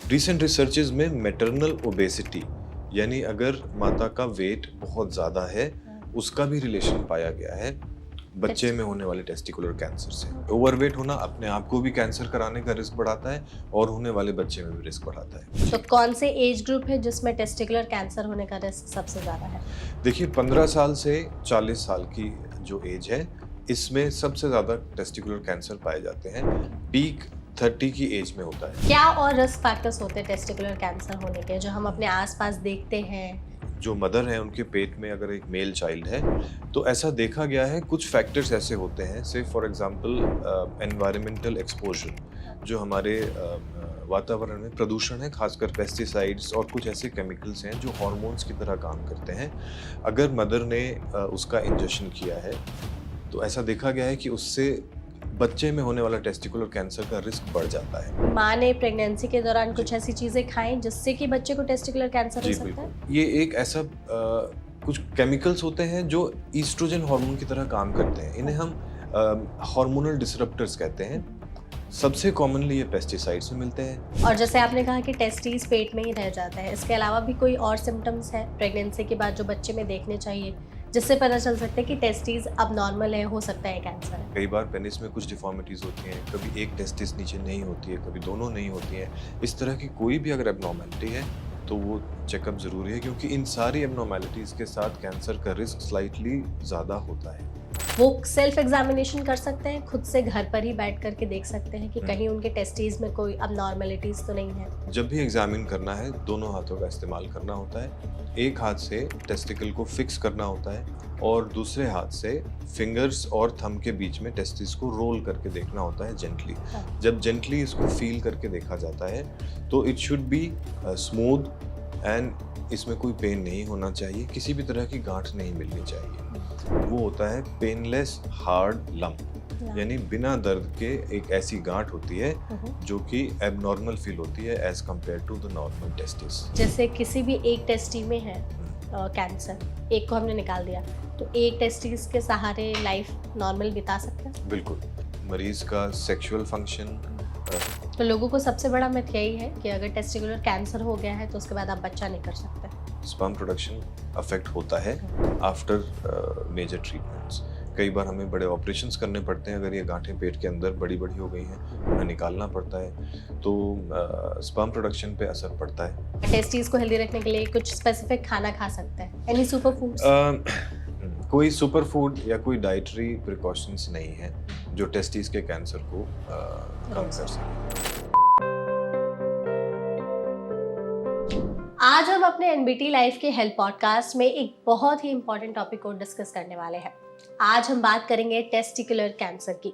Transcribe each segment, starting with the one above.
Recent researches में maternal obesity यानी अगर माता का वेट बहुत ज़्यादा है उसका भी रिलेशन पाया गया है बच्चे में होने वाले टेस्टिकुलर कैंसर से। ओवरवेट होना अपने आप को भी कैंसर कराने का रिस्क बढ़ाता है और होने वाले बच्चे में भी रिस्क बढ़ाता है। तो कौन से एज ग्रुप है जिसमें टेस्टिकुलर कैंसर होने का रिस्क सबसे ज़्यादा है? देखिए 15 साल से 40 साल की जो एज है इसमें सबसे ज़्यादा टेस्टिकुलर कैंसर पाए जाते हैं। पीक 30 की एज में होता है। क्या और रिस्क फैक्टर्स होते हैं टेस्टिकुलर कैंसर होने के जो हम अपने आसपास देखते हैं? जो मदर है उनके पेट में अगर एक मेल चाइल्ड है तो ऐसा देखा गया है कुछ फैक्टर्स ऐसे होते हैं से फॉर एग्जांपल एनवायरमेंटल एक्सपोजर जो हमारे वातावरण में प्रदूषण है, खासकर पेस्टिसाइड्स और कुछ ऐसे केमिकल्स हैं जो हार्मोन्स की तरह काम करते हैं। अगर मदर ने उसका इंजेक्शन किया है तो ऐसा देखा गया है कि उससे बच्चे में होने वाला टेस्टिकुलर कैंसर का रिस्क बढ़ जाता है। माँ ने प्रेगनेंसी के दौरान कुछ ऐसी चीज़ें खाएं जिससे कि बच्चे को टेस्टिकुलर कैंसर हो जी सकता है? बिल्कुल, ये एक ऐसा कुछ केमिकल्स होते हैं जो ईस्ट्रोजन हार्मोन की तरह काम करते हैं। इन्हें हम हार्मोनल डिसरप्टर्स कहते हैं। सबसे कॉमनली ये पेस्टिसाइड्स में मिलते हैं। और जैसे आपने कहा कि टेस्टिस पेट में ही रह जाता है, इसके अलावा भी कोई और सिम्टम्स है प्रेगनेंसी के बाद जो बच्चे में देखने चाहिए जिससे पता चल सकता है कि टेस्टिस अब नॉर्मल है, हो सकता है कैंसर है? कई बार पेनिस में कुछ डिफॉर्मिटीज होती हैं, कभी एक टेस्टिस नीचे नहीं होती है, कभी दोनों नहीं होती हैं। इस तरह की कोई भी अगर एबनॉर्मेलिटी है तो वो चेकअप ज़रूरी है क्योंकि इन सारी एबनॉर्मेलिटीज़ के साथ कैंसर का रिस्क स्लाइटली ज़्यादा होता है। वो सेल्फ एग्जामिनेशन कर सकते हैं, खुद से घर पर ही बैठ करके देख सकते हैं कि कहीं उनके टेस्टिस में कोई अबनॉर्मलिटीज तो नहीं है? जब भी एग्जामिन करना है दोनों हाथों का इस्तेमाल करना होता है। एक हाथ से टेस्टिकल को फिक्स करना होता है और दूसरे हाथ से फिंगर्स और थंब के बीच में टेस्टिस को रोल करके देखना होता है जेंटली। जब जेंटली इसको फील करके देखा जाता है तो it should be smooth and इसमें कोई पेन नहीं होना चाहिए, किसी भी तरह की गांठ नहीं मिलनी चाहिए। वो होता है पेनलेस हार्ड लंप, यानी बिना दर्द के एक ऐसी गांठ होती है जो कि एबनॉर्मल फील होती है as compare to the normal testis. जैसे किसी भी एक टेस्टी में है कैंसर, एक को हमने निकाल दिया तो एक टेस्टिस के सहारे लाइफ नॉर्मल बिता सकते हैं? बिल्कुल, मरीज का सेक्सुअल फंक्शन तो लोगों को सबसे बड़ा मिथ यही है कि अगर टेस्टिकुलर कैंसर हो गया है तो उसके बाद आप बच्चा नहीं कर सकते। स्पर्म प्रोडक्शन अफेक्ट होता है आफ्टर मेजर ट्रीटमेंट्स। कई बार हमें बड़े ऑपरेशंस करने पड़ते हैं अगर ये गांठें पेट के अंदर बड़ी बड़ी हो गई हैं, उन्हें निकालना पड़ता है तो स्पर्म प्रोडक्शन पे असर पड़ता है। टेस्टिस को हेल्दी रखने के लिए कुछ स्पेसिफिक खाना खा सकते हैं? Any super foods? कोई सुपर फूड या कोई डाइटरी प्रिकॉशंस नहीं है जो टेस्टिस के कैंसर को कम कर सके। आज हम अपने एनबीटी लाइफ के हेल्थ पॉडकास्ट में एक बहुत ही इंपॉर्टेंट टॉपिक को डिस्कस करने वाले हैं। आज हम बात करेंगे टेस्टिकुलर कैंसर की।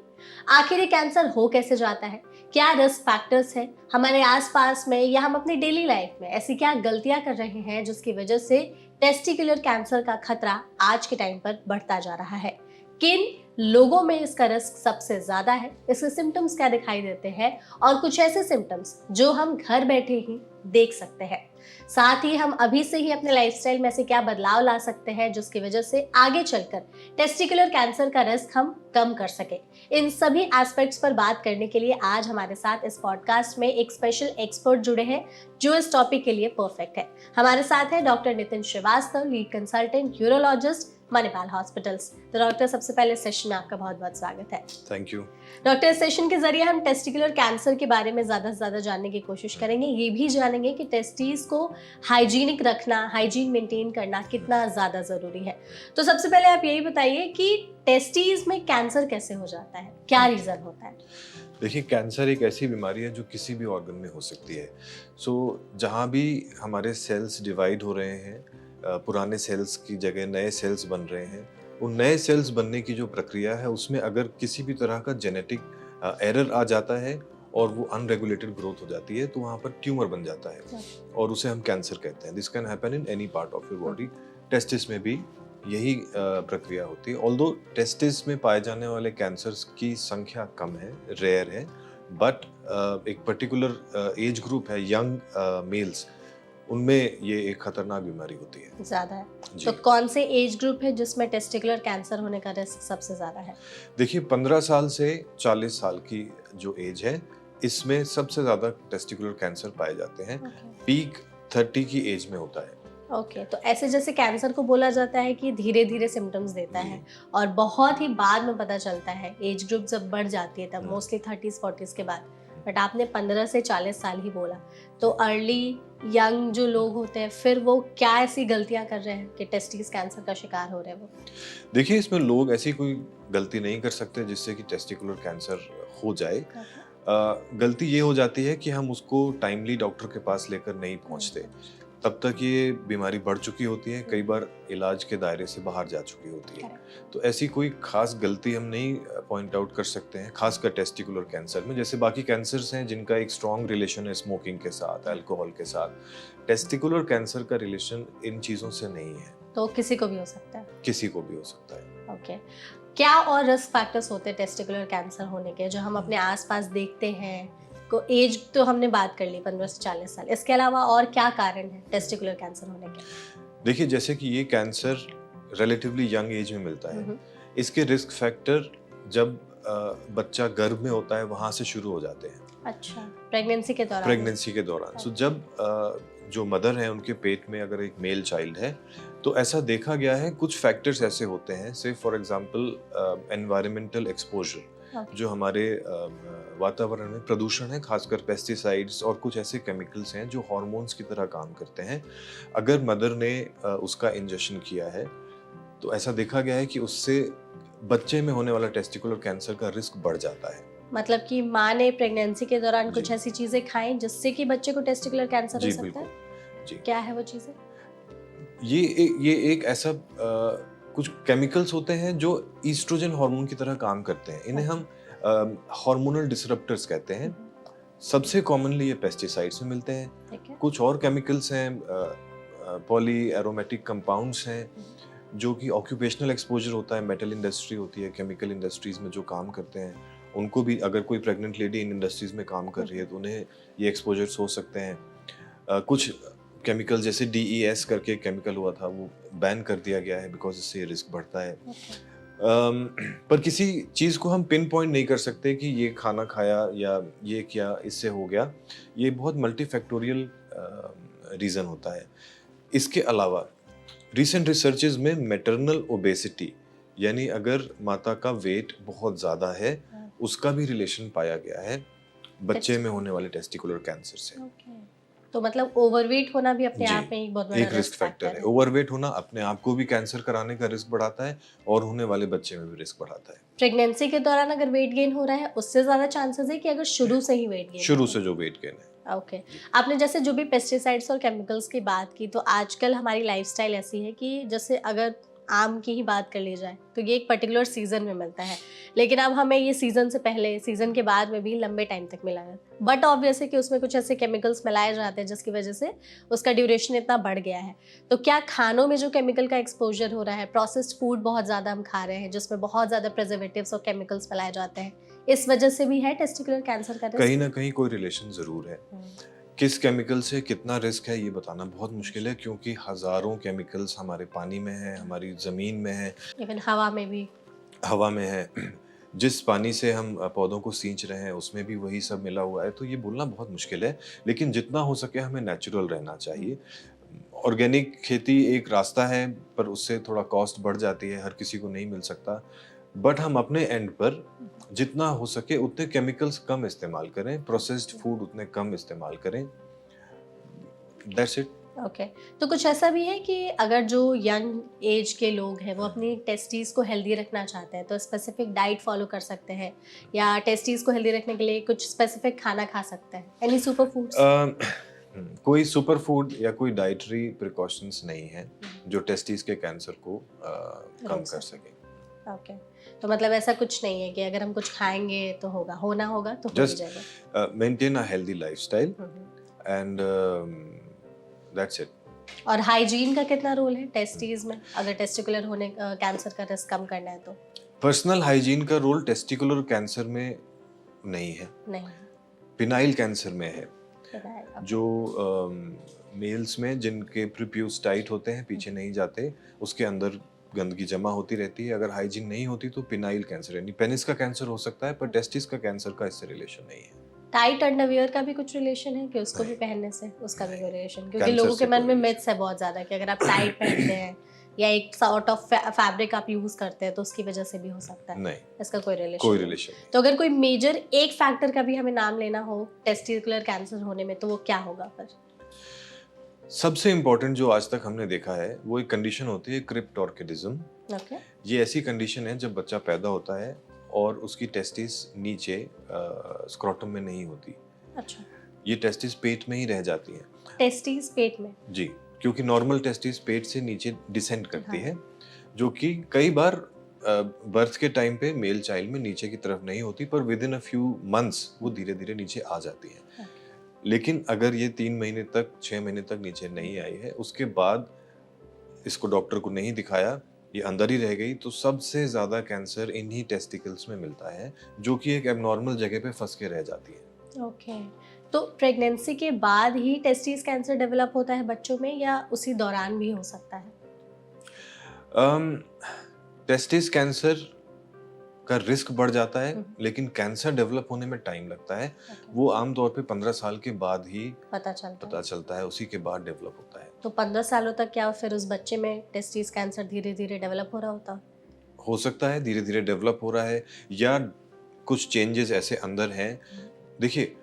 आखिर ये कैंसर हो कैसे जाता है, क्या रिस्क फैक्टर्स है हमारे आसपास में या हम अपनी डेली लाइफ में ऐसी क्या गलतियां कर रहे हैं जिसकी वजह से टेस्टिकुलर कैंसर का खतरा आज के टाइम पर बढ़ता जा रहा है। किन लोगों में इसका रिस्क सबसे ज्यादा है, इसके सिम्टम्स क्या दिखाई देते हैं और कुछ ऐसे सिम्टम्स जो हम घर बैठे ही देख सकते हैं। साथ ही हम अभी से ही अपने लाइफस्टाइल में से क्या बदलाव ला सकते हैं जिसकी वजह से आगे चलकर टेस्टिकुलर कैंसर का रिस्क हम कम कर सके। इन सभी एस्पेक्ट्स पर बात करने के लिए आज हमारे साथ इस पॉडकास्ट में एक स्पेशल एक्सपर्ट जुड़े हैं जो इस टॉपिक के लिए परफेक्ट है। हमारे साथ है doctor Nitin Srivastava, lead consultant urologist, Manipal hospitals. तो डॉक्टर, सबसे पहले सेशन में आपका बहुत बहुत स्वागत है। थैंक यू डॉक्टर, इस सेशन के जरिए हम टेस्टिकुलर कैंसर के बारे में ज़्यादा से ज़्यादा जानने की कोशिश करेंगे। ये भी जानेंगे कि टेस्टिस को हाइजीनिक रखना, हाइजीन मेंटेन करना कितना ज़्यादा ज़रूरी है। तो सबसे पहले आप यही बताइए कि टेस्टिस में कैंसर कैसे हो जाता है, क्या रीज़न होता है? देखिए, कैंसर एक ऐसी बीमारी है जो किसी भी ऑर्गन में हो सकती है। जहाँ भी हमारे सेल्स डिवाइड हो रहे हैं, पुराने सेल्स की जगह नए सेल्स बन रहे हैं, उन नए सेल्स बनने की जो प्रक्रिया है उसमें अगर किसी भी तरह का जेनेटिक एरर आ जाता है और वो अनरेगुलेटेड ग्रोथ हो जाती है तो वहाँ पर ट्यूमर बन जाता है और उसे हम कैंसर कहते हैं। This can happen in any part of your body. Testis में भी यही प्रक्रिया होती है। ऑल्दो टेस्टिस में पाए जाने वाले कैंसर्स की संख्या कम है, रेयर है, बट एक पर्टिकुलर एज ग्रुप है, यंग मेल्स, उनमें ये एक खतरनाक बीमारी होती है। ज्यादा है तो कौन से एज ग्रुप है जिसमें टेस्टिकुलर कैंसर होने का रिस्क सबसे ज्यादा है? देखिए 15 साल से 40 साल की जो एज है इसमें सबसे ज़्यादा टेस्टिकुलर कैंसर पाए जाते हैं। ओके पीक 30 की एज में होता है। ओके, तो ऐसे जैसे कैंसर को बोला जाता है कि धीरे धीरे सिम्टम्स देता जी। है और बहुत ही बाद में पता चलता है, एज ग्रुप जब बढ़ जाती है तब हम्म। मोस्टली 30s 40s के बाद। बट आपने 15 से 40 साल ही बोला, तो अर्ली यंग जो लोग होते हैं फिर वो क्या ऐसी गलतियां कर रहे हैं कि टेस्टिस कैंसर का शिकार हो रहे हैं वो? देखिए, इसमें लोग ऐसी कोई गलती नहीं कर सकते जिससे कि टेस्टिकुलर कैंसर हो जाए। गलती ये हो जाती है कि हम उसको टाइमली डॉक्टर के पास लेकर नहीं पहुंचते। तब तक ये बीमारी बढ़ चुकी होती है, कई बार इलाज के दायरे से बाहर जा चुकी होती है। तो ऐसी कोई खास गलती हम नहीं पॉइंट आउट कर सकते हैं, खासकर टेस्टिकुलर कैंसर में। जैसे बाकी कैंसर्स हैं जिनका एक स्ट्रॉन्ग रिलेशन है स्मोकिंग के साथ, अल्कोहल के साथ, टेस्टिकुलर कैंसर का रिलेशन इन चीज़ों से नहीं है। तो किसी को भी हो सकता है। किसी को भी हो सकता है। ओके, क्या और रिस्क फैक्टर्स होते हैं टेस्टिकुलर कैंसर होने के जो हम अपने आसपास देखते हैं? को एज तो हमने बात कर ली 15 से 40 साल, इसके अलावा और क्या कारण है टेस्टिकुलर कैंसर होने के? देखिए, जैसे कि ये कैंसर रिलेटिवली यंग एज में मिलता है। हम्म, इसके रिस्क फैक्टर जब बच्चा गर्भ में होता है वहाँ से शुरू हो जाते हैं, अच्छा, प्रेगनेंसी के दौरान? प्रेगनेंसी के दौरान। सो जब जो मदर है उनके पेट में अगर एक मेल चाइल्ड है, तो ऐसा देखा गया है कुछ फैक्टर्स ऐसे होते हैं, से for example environmental exposure, Okay. जो हमारे वातावरण में प्रदूषण है, खासकर पेस्टिसाइड्स और कुछ ऐसे केमिकल्स हैं जो हार्मोन्स की तरह काम करते हैं। अगर मदर ने उसका इंजेक्शन किया है, तो ऐसा देखा गया है कि उससे बच्चे में होने वाला टेस्टिकुलर कैंसर का रिस्क बढ़ जाता है। मतलब कि माँ ने प्रेगनेंसी के दौरान कुछ जी। ऐसी चीजें खाई जिससे कि बच्चे को टेस्टिकुलर कैंसर हो जी, सकता बिल्कुल। है? जी। क्या है वो चीजें? ये एक ऐसा कुछ केमिकल्स होते हैं जो ईस्ट्रोजन हार्मोन की तरह काम करते हैं। इन्हें हम हार्मोनल डिसरप्टर्स कहते हैं। सबसे कॉमनली ये पेस्टिसाइड्स में मिलते हैं। ठीक है। कुछ और केमिकल्स हैं, पॉली एरोमेटिक कंपाउंड्स हैं, जो कि ऑक्यूपेशनल एक्सपोजर होता है, मेटल इंडस्ट्री होती है, केमिकल इंडस्ट्रीज में जो काम करते हैं उनको भी, अगर कोई प्रेग्नेंट लेडी इन इंडस्ट्रीज में काम कर रही है तो उन्हें ये एक्सपोजर्स हो सकते हैं। कुछ केमिकल जैसे DES करके केमिकल हुआ था, वो बैन कर दिया गया है बिकॉज इससे ये रिस्क बढ़ता है। पर किसी चीज़ को हम पिन पॉइंट नहीं कर सकते कि ये खाना खाया या ये किया इससे हो गया। ये बहुत मल्टीफैक्टोरियल रीज़न होता है। इसके अलावा रिसेंट रिसर्चेज में मैटरनल ओबेसिटी, यानी अगर माता का वेट बहुत ज़्यादा है, उसका भी रिलेशन पाया गया है बच्चे में होने वाले टेस्टिकुलर कैंसर से। Okay. तो मतलब ओवरवेट होना भी अपने जी, आप में एक बहुत बड़ा एक रिस्क फैक्टर है। ओवरवेट होना अपने आप को भी कैंसर कराने का रिस्क बढ़ाता है और होने वाले बच्चे में भी रिस्क बढ़ाता है। प्रेगनेंसी के दौरान अगर वेट गेन हो रहा है उससे ज्यादा चांसेस है कि अगर शुरू से ही वेट गेन? शुरू से जो वेट गेन है। ओके, आपने जैसे जो भी पेस्टिसाइड्स और केमिकल्स की बात की, तो आजकल हमारी लाइफस्टाइल ऐसी है कि जैसे अगर आम की ही बात कर ली जाए तो ये एक पर्टिकुलर सीजन में मिलता है, लेकिन अब हमें ये सीजन से पहले, सीजन के बाद में भी लंबे टाइम तक मिला है। बट ऑब्वियस है कि उसमें कुछ ऐसे केमिकल्स मिलाए जाते हैं जिसकी वजह से उसका ड्यूरेशन इतना बढ़ गया है। तो क्या खानों में जो केमिकल का एक्सपोजर हो रहा है, प्रोसेस्ड फूड बहुत ज़्यादा हम खा रहे हैं जिसमें बहुत ज़्यादा प्रिजर्वेटिव्स और केमिकल्स मिलाए जाते हैं, इस वजह से भी है टेस्टिकुलर कैंसर का कहीं रिस्क? ना कहीं कोई रिलेशन जरूर है। किस केमिकल से कितना रिस्क है ये बताना बहुत मुश्किल है, क्योंकि हजारों केमिकल्स हमारे पानी में है, हमारी जमीन में है, इवन हवा में भी। हवा में है। जिस पानी से हम पौधों को सींच रहे हैं उसमें भी वही सब मिला हुआ है। तो ये बोलना बहुत मुश्किल है, लेकिन जितना हो सके हमें नेचुरल रहना चाहिए। ऑर्गेनिक खेती एक रास्ता है, पर उससे थोड़ा कॉस्ट बढ़ जाती है, हर किसी को नहीं मिल सकता। बट हम अपने एंड पर जितना हो सके उतने केमिकल्स कम इस्तेमाल करें, प्रोसेस्ड फूड उतने कम इस्तेमाल करें। That's it. ओके, तो कुछ ऐसा भी है कि अगर जो यंग एज के लोग हैं वो अपनी टेस्टीज को हेल्दी रखना चाहते हैं तो स्पेसिफिक डाइट फॉलो कर सकते हैं, या टेस्टीज को हेल्दी रखने के लिए कुछ स्पेसिफिक खाना खा सकते हैं? Any super foods? कोई सुपर फूड या कोई डाइटरी प्रिकॉशंस नहीं है जो टेस्टिस के कैंसर को कम रोक कर सके। सके। ओके, तो मतलब ऐसा कुछ नहीं है कि अगर हम कुछ खाएंगे तो होगा, होना होगा तो हो ही जस्ट जाएगा। Maintain a healthy lifestyle and that's it. और हाइजीन का कितना रोल है टेस्टीज में, अगर टेस्टिकुलर होने कैंसर का रिस्क कम करना है तो? पर्सनल हाइजीन का रोल टेस्टिकुलर कैंसर में नहीं है, नहीं। पिनाइल कैंसर में है। Okay. जो मेल्स में जिनके प्रीप्यूस टाइट होते हैं, पीछे नहीं जाते, उसके अंदर गंदगी जमा होती रहती है। अगर हाइजीन नहीं होती तो पिनाइल कैंसर यानी पेनिस का कैंसर हो सकता है, पर टेस्टिस का कैंसर का इससे रिलेशन नहीं है। टाइट अंडरवियर का भी कुछ रिलेशन है कि उसको भी नहीं, पहनने से उसका भी नहीं, कोई रिलेशन, क्योंकि कैंसर लोगों के से मन कोई में रिलेशन मिथ्स है बहुत ज्यादा कि अगर आप टाइट पहनते हैं या एक सॉर्ट ऑफ फैब्रिक आप यूज करते हैं तो उसकी वजह से भी हो सकता है, नहीं, इसका कोई रिलेशन कोई नहीं। रिलेशन नहीं। तो अगर कोई मेजर एक फैक्टर का भी हमें नाम लेना हो टेस्टिकुलर कैंसर होने में तो वो क्या होगा फिर? सबसे इम्पोर्टेंट जो आज तक हमने देखा है वो एक कंडीशन होती है क्रिप्टोर्किडिज्म। ओके। ये ऐसी कंडीशन है जब बच्चा पैदा होता है और उसकी टेस्टिस नीचे स्क्रोटम में नहीं होती, अच्छा, ये टेस्टिस पेट में ही रह जाती है। टेस्टिस पेट में? जी, क्योंकि नॉर्मल टेस्टिस पेट से नीचे डिसेंड करती हाँ। है, जो कि कई बार बर्थ के टाइम पे मेल चाइल्ड में नीचे की तरफ नहीं होती, पर with in a few months वो धीरे धीरे नीचे आ जाती है। ओके। लेकिन अगर ये 3 महीने तक 6 महीने तक नीचे नहीं आई है, उसके बाद इसको डॉक्टर को नहीं दिखाया, ये अंदर ही रह गई, तो सबसे ज्यादा कैंसर इन्हीं टेस्टिकल्स में मिलता है, जो कि एक एबनॉर्मल जगह पे फंस के रह जाती है। ओके। तो प्रेगनेंसी के बाद ही टेस्टिस कैंसर डेवलप होता है बच्चों में या उसी दौरान भी हो सकता है? टेस्टिस कैंसर का रिस्क बढ़ जाता है, हम्म। लेकिन कैंसर डेवलप होने में टाइम लगता है। ओके। वो आमतौर पे 15 साल के बाद ही पता चलता पता है। चलता है, उसी के बाद डेवलप होता है। तो 15 सालों तक क्या फिर उस बच्चे में टेस्टिस कैंसर धीरे धीरे डेवलप हो रहा होता? हो सकता है धीरे धीरे डेवलप हो रहा है, या कुछ चेंजेस ऐसे अंदर हैं। देखिए,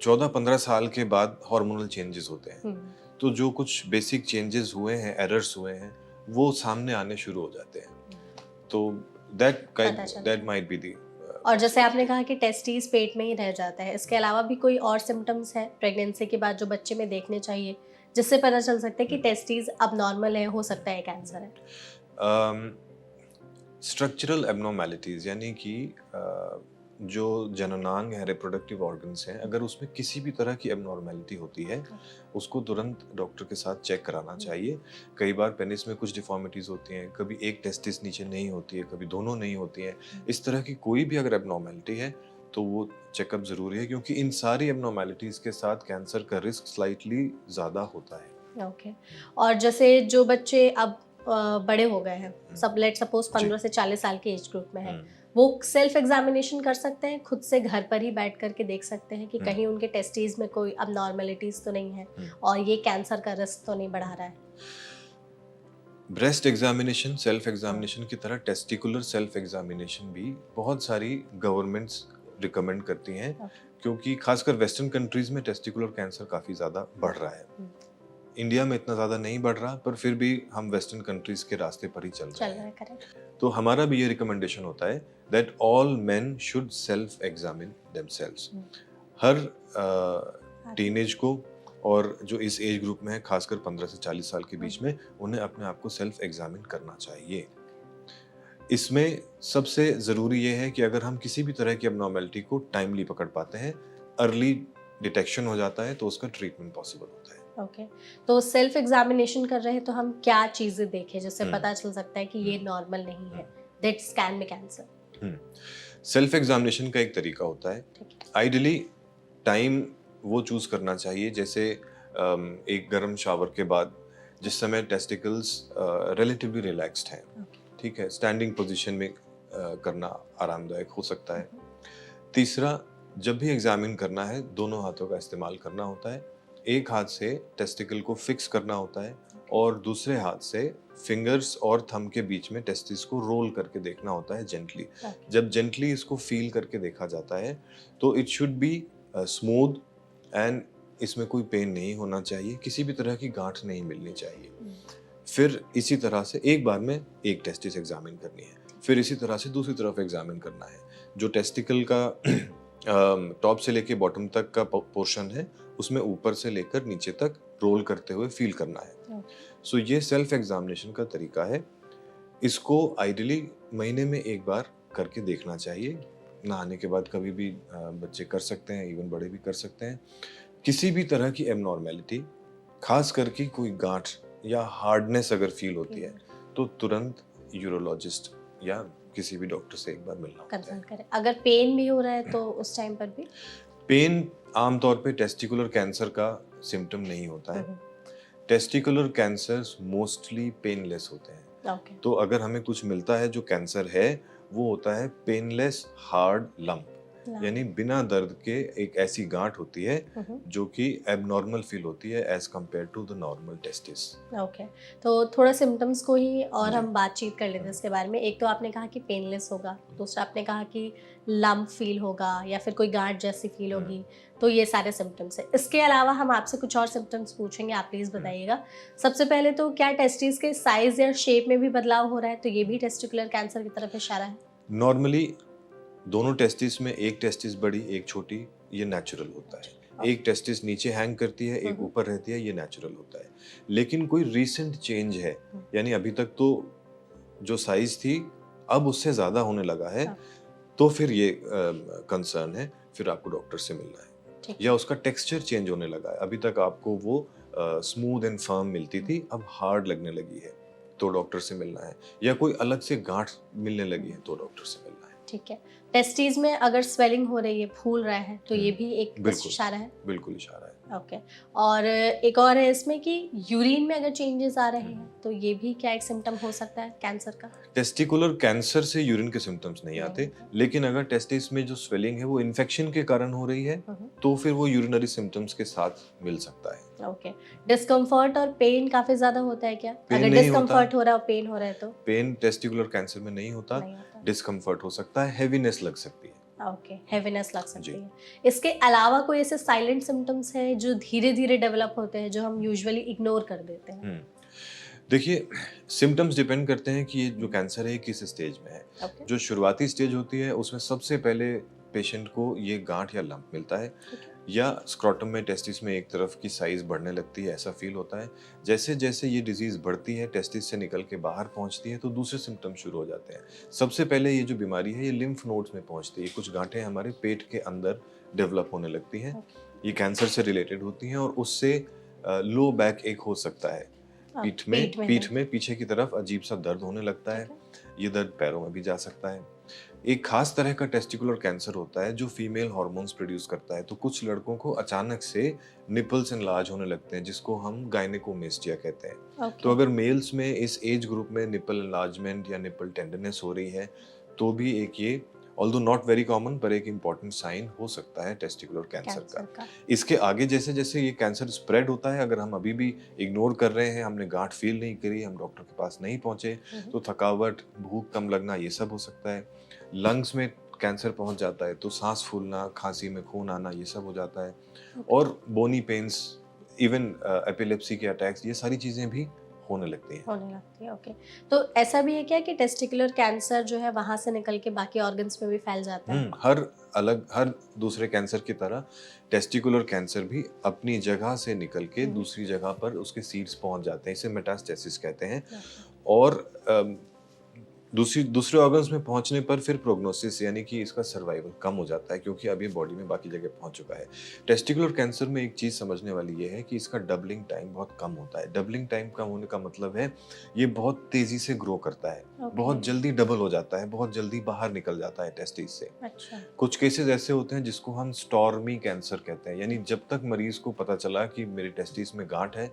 14-15 साल के बाद हार्मोनल चेंजेस होते हैं, हम्म। तो जो कुछ बेसिक चेंजेस हुए हैं, एरर्स हुए हैं, वो सामने आने शुरू हो जाते हैं। तो पता चलता दैट है। Might be the. और जैसे आपने कहा कि टेस्टिस पेट में ही रह जाता है, इसके अलावा भी कोई और सिम्टम्स है प्रेगनेंसी के बाद जो बच्चे में देखने चाहिए जिससे पता चल सकता है कि टेस्टिस अब नॉर्मल है, हो सकता है कैंसर है? स्ट्रक्चरल एबनॉर्मेलिटीज, यानी कि जो जननांग है, रिप्रोडक्टिव ऑर्गन्स हैं, अगर उसमें किसी भी तरह की एबनॉर्मेलिटी होती है, उसको तुरंत डॉक्टर के साथ चेक कराना चाहिए। कई बार पेनिस में कुछ डिफॉर्मिटीज होती हैं, कभी एक टेस्टिस नीचे नहीं होती है, कभी दोनों नहीं होती हैं। इस तरह की कोई भी अगर एबनॉर्मेलिटी है तो वो चेकअप जरूरी है, क्योंकि इन सारी एबनॉर्मेलिटीज के साथ कैंसर का रिस्क स्लाइटली ज्यादा होता है। ओके। और जैसे जो बच्चे अब बड़े हो गए हैं, सब लेट सपोज जी। 15 से 40 साल के एज ग्रुप में है, हम्म, वो सेल्फ एग्जामिनेशन कर सकते हैं, खुद से घर पर ही बैठ करके देख सकते हैं कि हम्म, कहीं उनके टेस्टिस में कोई अबनॉर्मलिटीज तो नहीं है हम्म। और ये कैंसर का रिस्क तो नहीं बढ़ा रहा है? ब्रेस्ट एग्जामिनेशन सेल्फ एग्जामिनेशन की तरह टेस्टिकुलर सेल्फ एग्जामिनेशन भी बहुत सारी गवर्नमेंट्स रिकमेंड करती हैं, क्योंकि खासकर वेस्टर्न कंट्रीज में टेस्टिकुलर कैंसर काफी ज्यादा बढ़ रहा है। इंडिया में इतना ज्यादा नहीं बढ़ रहा, पर फिर भी हम वेस्टर्न कंट्रीज के रास्ते पर ही चल चल रहे रहा है, हैं। करेक्ट। तो हमारा भी ये रिकमेंडेशन होता है that all main should self examine themselves. Her teenage को, और जो इस एज ग्रुप में है खासकर 15 से 40 साल के बीच में, उन्हें अपने आप को सेल्फ एग्जामिन करना चाहिए। इसमें सबसे जरूरी ये है कि अगर हम किसी भी तरह की एबनॉर्मेलिटी को टाइमली पकड़ पाते हैं, अर्ली डिटेक्शन हो जाता है, तो उसका ट्रीटमेंट पॉसिबल होता है। ओके। तो सेल्फ एग्जामिनेशन कर रहे हैं तो हम क्या चीजें देखें जिससे पता चल सकता है कि ये नॉर्मल नहीं है, that's can be cancer? Self examination का एक तरीका होता है। ठीक है। आइडियली टाइम वो चूज करना चाहिए, जैसे एक गर्म शावर के बाद, जिस समय टेस्टिकल्स रिलेटिवली रिलैक्स्ड हैं, ठीक है, स्टैंडिंग पोजीशन में करना आरामदायक हो सकता है। तीसरा, जब भी एग्जामिन करना है, दोनों हाथों का इस्तेमाल करना होता है। एक हाथ से टेस्टिकल को फिक्स करना होता है और दूसरे हाथ से फिंगर्स और थंब के बीच में टेस्टिस को रोल करके देखना होता है जेंटली। जब जेंटली इसको फील करके देखा जाता है तो it should be smooth and इसमें कोई पेन नहीं होना चाहिए, किसी भी तरह की गांठ नहीं मिलनी चाहिए। फिर इसी तरह से एक बार में एक टेस्टिस एग्जामिन करनी है, फिर इसी तरह से दूसरी तरफ एग्जामिन करना है। जो टेस्टिकल का टॉप से लेके बॉटम तक का पोर्शन है, उसमें ऊपर से लेकर नीचे तक रोल करते हुए फील करना है। सो ये सेल्फ एग्जामिनेशन का तरीका है। इसको आइडियली महीने में एक बार करके देखना चाहिए। नहाने के बाद कभी भी बच्चे कर सकते हैं, इवन बड़े भी कर सकते हैं। किसी भी तरह की एबनॉर्मेलिटी, खास करके कोई गांठ या हार्डनेस अगर फील होती है, तो तुरंत यूरोलॉजिस्ट या किसी भी डॉक्टर से एक बार मिलना होता है। कंसल्ट करें। अगर पेन भी हो रहा है तो उस टाइम पर भी? पेन आमतौर पे टेस्टिकुलर कैंसर का सिम्टम नहीं होता है। टेस्टिकुलर कैंसर्स मोस्टली पेनलेस होते हैं। ओके। तो अगर हमें कुछ मिलता है जो कैंसर है, वो होता है पेनलेस हार्ड लंप, हाँ। यानी बिना दर्द के एक ऐसी गांठ होती है जो कि एबनॉर्मल फील होती है as compare to the normal testis. Okay, तो थोड़ा सिम्टम्स को ही और जी। हम बातचीत कर लेते हैं इसके बारे में। एक तो आपने कहा कि पेनलेस होगा, दूसरा आपने कहा कि लंप फील होगा या फिर कोई गांठ जैसी फील होगी, तो ये सारे सिम्टम्स हैं। इसके अलावा हम आपसे कुछ और सिम्टम्स पूछेंगे, आप प्लीज़ बताइएगा। सबसे पहले तो क्या टेस्टिस के साइज या शेप में भी बदलाव हो रहा है, तो ये भी टेस्टिकुलर कैंसर की तरफ इशारा है? नॉर्मली दोनों टेस्टिस में एक टेस्टिस बड़ी एक छोटी, ये नेचुरल होता है। एक टेस्टिस नीचे हैंग करती है, एक ऊपर रहती है, ये नेचुरल होता है। लेकिन कोई रीसेंट चेंज है, यानी अभी तक तो जो साइज थी अब उससे ज्यादा होने लगा है, तो फिर ये कंसर्न है, फिर आपको डॉक्टर से मिलना है। या उसका टेक्सचर चेंज होने लगा है, अभी तक आपको वो स्मूथ एंड फर्म मिलती थी, अब हार्ड लगने लगी है, तो डॉक्टर से मिलना है। या कोई अलग से गांठ मिलने लगी है, तो डॉक्टर से मिलना है। ठीक है। टेस्टीज में अगर स्वेलिंग हो रही है, फूल रहा है, तो ये भी एक बिल्कुल इशारा है? बिल्कुल इशारा है। ओके। और एक और है इसमें कि यूरिन में अगर चेंजेस आ रहे हैं, तो ये भी क्या एक सिम्टम हो सकता है कैंसर का? टेस्टिकुलर कैंसर से यूरिन के सिम्टम्स नहीं आते, लेकिन अगर टेस्टिस में जो स्वेलिंग है वो इन्फेक्शन के कारण हो रही है, तो फिर वो यूरिनरी सिम्टम्स के साथ मिल सकता है। ओके। डिस्कम्फर्ट और पेन काफी ज्यादा होता है क्या? पेन अगर नहीं डिस्कम्फर्ट होता, हो रहा है और पेन हो रहा है तो? पेन टेस्टिकुलर कैंसर में नहीं होता, नहीं होता। डिस्कम्फर्ट हो सकता है, हेवीनेस लग सकती है। ओके, हेवीनेस लग सकती जी। है। इसके अलावा कोई ऐसे साइलेंट सिम्टम्स हैं जो धीरे धीरे डेवलप होते हैं, जो हम यूजुअली इग्नोर कर देते हैं? देखिए, सिम्टम्स डिपेंड करते हैं कि ये जो कैंसर है किस स्टेज में है। ओके। जो शुरुआती स्टेज होती है उसमें सबसे पहले पेशेंट को ये गांठ या लंप मिलता है, या स्क्रोटम में टेस्टिस में एक तरफ की साइज बढ़ने लगती है, ऐसा फील होता है। जैसे जैसे ये डिजीज बढ़ती है, टेस्टिस से निकल के बाहर पहुंचती है, तो दूसरे सिम्टम्स शुरू हो जाते हैं। सबसे पहले ये जो बीमारी है ये लिम्फ नोड्स में पहुंचती है, कुछ गांठें हमारे पेट के अंदर डेवलप होने लगती हैं। ये कैंसर से रिलेटेड होती हैं, और उससे लो बैक एक हो सकता है, पीठ में पीछे की तरफ अजीब सा दर्द होने लगता है। ये दर्द पैरों में भी जा सकता है। एक खास तरह का टेस्टिकुलर कैंसर होता है जो फीमेल हार्मोन्स प्रोड्यूस करता है, तो कुछ लड़कों को अचानक से निपल्स एनलार्ज होने लगते हैं, जिसको हम गायनेकोमेस्टिया कहते हैं। तो अगर मेल्स में इस एज ग्रुप में निपल एनलार्जमेंट या निपल टेंडरनेस हो रही है, तो भी एक ये ऑल्दो नॉट वेरी कॉमन पर एक इम्पॉर्टेंट साइन हो सकता है टेस्टिकुलर कैंसर का। इसके आगे जैसे जैसे ये कैंसर स्प्रेड होता है, अगर हम अभी भी इग्नोर कर रहे हैं, हमने गांठ फील नहीं करी, हम डॉक्टर के पास नहीं पहुंचे, तो थकावट, भूख कम लगना, ये सब हो सकता है। लंग्स में कैंसर पहुंच जाता है तो सांस फूलना, खांसी में खून आना, ये सब हो जाता है। और बोनी पेन्स, इवन एपिलेप्सी के अटैक्स, ये सारी चीजें भी होने लगती हैं। ओके। तो ऐसा भी है क्या कि टेस्टिकुलर कैंसर जो है वहां से निकल के बाकी ऑर्गन्स में भी फैल जाता है? हर दूसरे कैंसर की तरह टेस्टिकुलर कैंसर भी अपनी जगह से निकल के दूसरी जगह पर उसके सीड्स पहुंच जाते हैं, इसे मेटास्टेसिस कहते हैं। और दूसरे ऑर्गन्स में पहुंचने पर फिर प्रोग्नोसिस, यानी कि इसका सर्वाइवल कम हो जाता है, क्योंकि अब ये बॉडी में बाकी जगह पहुंच चुका है। टेस्टिकुलर कैंसर में एक चीज समझने वाली ये है कि इसका डबलिंग टाइम बहुत कम होता है। डबलिंग टाइम कम होने का मतलब है ये बहुत तेजी से ग्रो करता है, बहुत जल्दी डबल हो जाता है, बहुत जल्दी बाहर निकल जाता है टेस्टिस से। अच्छा। कुछ केसेस ऐसे होते हैं जिसको हम स्टॉर्मी कैंसर कहते हैं, यानी जब तक मरीज को पता चला कि मेरे टेस्टिस में गांठ है,